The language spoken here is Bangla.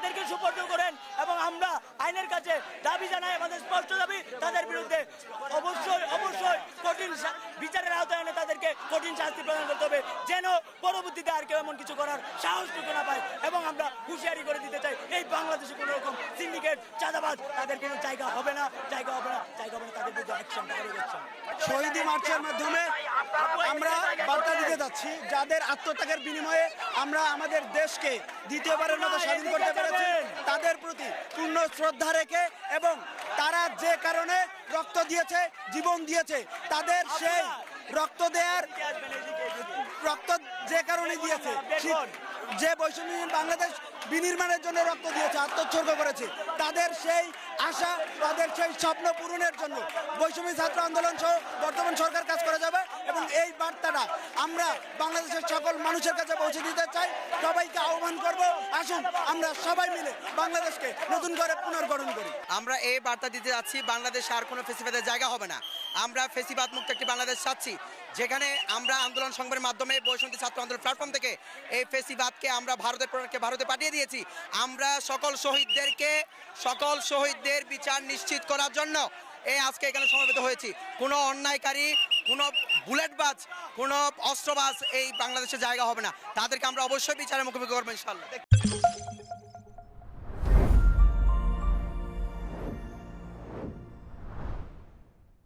তাদেরকে সুপর্দ করেন এবং আমরা আইনের কাছে দাবি জানাই, আমাদের স্পষ্ট দাবি তাদের বিরুদ্ধে অবশ্যই কঠিন বিচারের আওতায় এনে তাদেরকে কঠিন শাস্তি প্রদান করতে হবে, যেন পরবর্তীতে আর কেউ এমন কিছু করার সাহসটুকু না পায়। এবং আমরা হুঁশিয়ারি করে দিতে চাই, এই বাংলাদেশে কোনো রকম সিন্ডিকেট চাঁদাবাজ তাদের কোনো জায়গা হবে না তাদের বিরুদ্ধে অ্যাকশন হবে। শহীদি মার্চের মাধ্যমে আমরা বার্তা দিতে যাচ্ছি, যাদের আত্মত্যাগের বিনিময়ে আমরা আমাদের দেশকে দ্বিতীয়বারের মতো স্বাধীন করতে পেরেছি, তাদের প্রতি পূর্ণ শ্রদ্ধা রেখে এবং তারা যে কারণে রক্ত দিয়েছে, জীবন দিয়েছে, তাদের সেই রক্ত যে কারণে দিয়েছে, যে বৈষম্যহীন বাংলাদেশ বিনির্মাণের জন্য রক্ত দিয়েছে, আত্মোৎসর্গ করেছে, তাদের সেই আশা, তাদের সেই স্বপ্ন পূরণের জন্য বৈষম্য ছাত্র আন্দোলন সহ বর্তমান সরকার কাজ করে যাবে। এবং এই বার্তাটা আমরা বাংলাদেশের সকল মানুষের কাছে পৌঁছে দিতে চাই। সবাইকে আহ্বান করব, আসুন আমরা সবাই মিলে বাংলাদেশকে নতুন করে পুনর্গঠন করি। আমরা এই বার্তা দিতে যাচ্ছি, বাংলাদেশে আর কোনো ফেসিবাদের জায়গা হবে না। আমরা ফেসিবাদ মুক্ত একটি বাংলাদেশ চাচ্ছি, যেখানে আমরা আন্দোলন সংগ্রামের মাধ্যমে বৈষম্য ছাত্র আন্দোলন প্ল্যাটফর্ম থেকে এই ফেসিবাদকে আমরা ভারতে পাঠিয়ে দিয়েছি। আমরা সকল শহীদদের বিচার নিশ্চিত করার জন্য আজকে এখানে সমবেত হয়েছি। কোনো অন্যায়কারী, কোনো বুলেটবাজ, কোনো অস্ত্রবাজ এই বাংলাদেশের জায়গা হবে না। তাদেরকে আমরা অবশ্যই বিচারের মুখোমুখি করবো ইনশাআল্লাহ।